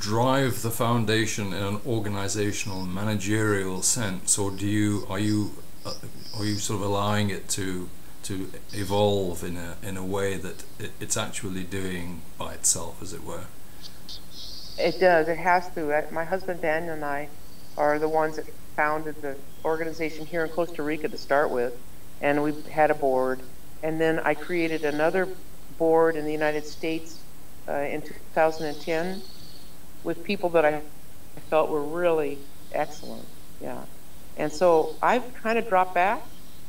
drive the foundation in an organizational, managerial sense, or are you sort of allowing it to evolve in a way that it's actually doing by itself, as it were? It does. It has to. My husband Daniel and I are the ones that founded the organization here in Costa Rica to start with, and we had a board. And then I created another board in the United States in 2010 with people that I felt were really excellent. Yeah. And so I've kind of dropped back.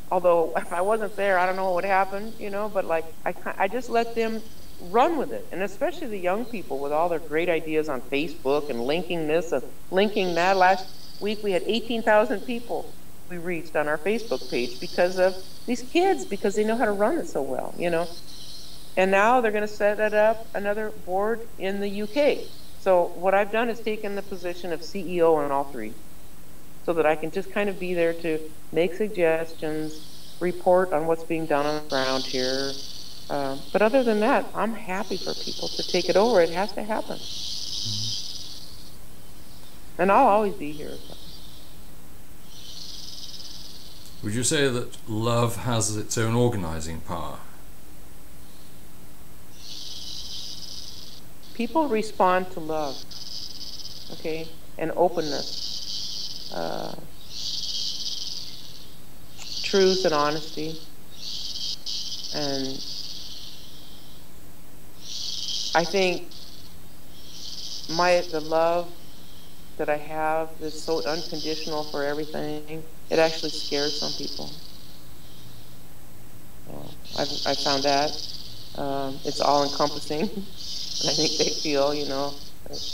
Although if I wasn't there, I don't know what would happen, you know, but like I just let them run with it. And especially the young people with all their great ideas on Facebook and linking this and linking that. Last week we had 18,000 people we reached on our Facebook page because of these kids, because they know how to run it so well, you know. And now they're going to set it up another board in the UK. So what I've done is taken the position of CEO in all three, so that I can just kind of be there to make suggestions, report on what's being done on the ground here. But other than that, I'm happy for people to take it over. It has to happen. And I'll always be here. Would you say that love has its own organizing power? People respond to love, okay, and openness. Truth and honesty, and I think the love that I have is so unconditional for everything. It actually scares some people. I found that it's all encompassing, and I think they feel, you know,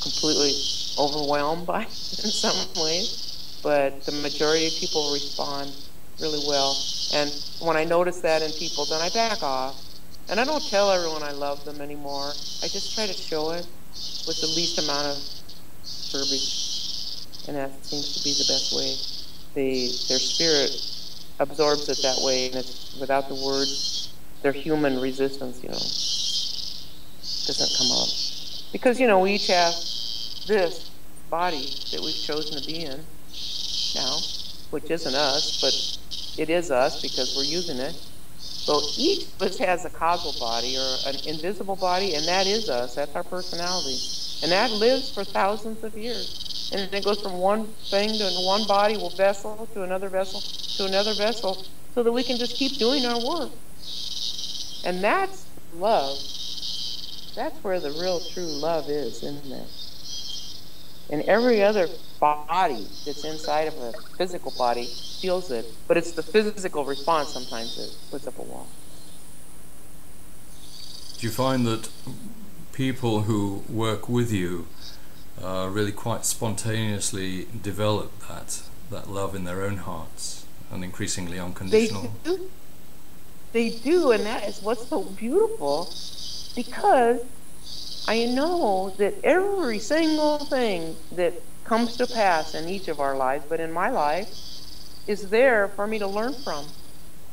completely overwhelmed by it in some ways. But the majority of people respond really well. And when I notice that in people, then I back off. And I don't tell everyone I love them anymore. I just try to show it with the least amount of verbiage. And that seems to be the best way. Their spirit absorbs it that way, and it's without the words, their human resistance, you know, doesn't come up. Because, you know, we each have this body that we've chosen to be in now, which isn't us, but it is us because we're using it. So each of us has a causal body or an invisible body, and that is us. That's our personality. And that lives for thousands of years. And it goes from one thing to one body, one vessel, to another vessel, to another vessel, so that we can just keep doing our work. And that's love. That's where the real true love is, isn't it? And every other body that's inside of a physical body feels it, but it's the physical response sometimes that puts up a wall. Do you find that people who work with you really quite spontaneously develop that love in their own hearts, and increasingly unconditional? They do, and that is what's so beautiful, because I know that every single thing that comes to pass in each of our lives, but in my life, is there for me to learn from.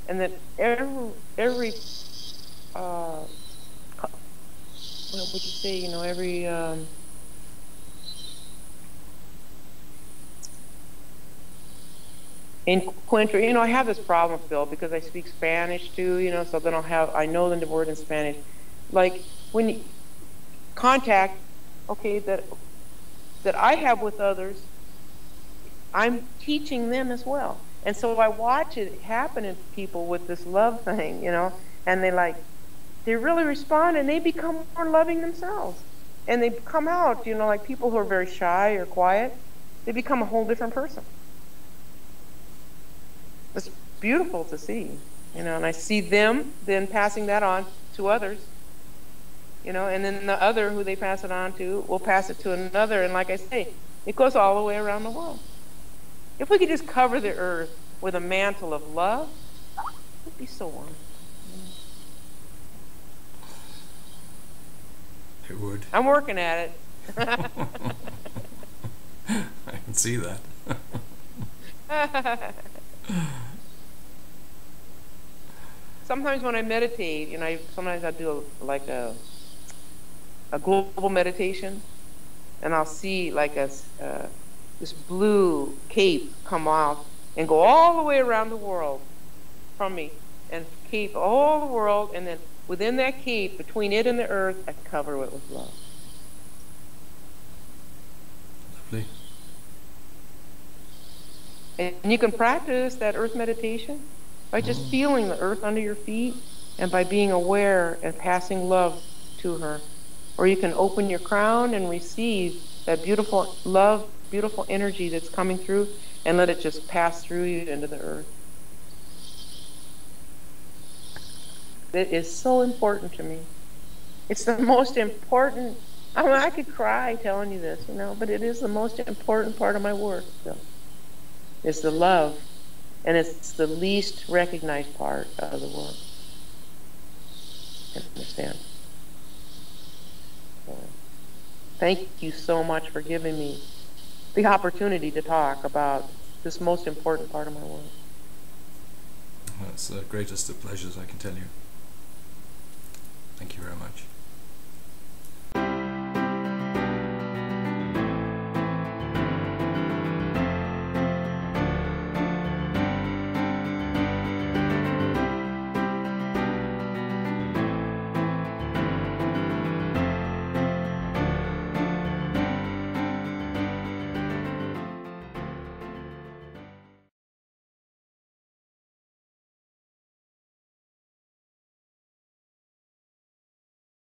And that every what would you say, you know, every encuentro, you know, I have this problem, Phil, because I speak Spanish too, you know, so then I know the word in Spanish. Like when you contact, okay, that I have with others, I'm teaching them as well. And so I watch it happen in people with this love thing, you know, and they really respond, and they become more loving themselves. And they come out, you know, like people who are very shy or quiet, they become a whole different person. It's beautiful to see, you know, and I see them then passing that on to others, you know, and then the other who they pass it on to will pass it to another. And like I say, it goes all the way around the world. If we could just cover the earth with a mantle of love, it'd be so warm. It would. I'm working at it. I can see that. Sometimes when I meditate, you know, sometimes I do a global meditation, and I'll see like this blue cape come out and go all the way around the world from me, and cape all the world, and then within that cape, between it and the earth, I cover it with love. Lovely. And you can practice that earth meditation by just feeling the earth under your feet and by being aware and passing love to her. Or you can open your crown and receive that beautiful love, beautiful energy that's coming through, and let it just pass through you into the earth. It is so important to me. It's the most important. I mean, I could cry telling you this, you know, but it is the most important part of my work still. It's the love, and it's the least recognized part of the work. I understand. So, thank you so much for giving me the opportunity to talk about this most important part of my work. That's the greatest of pleasures, I can tell you. Thank you very much.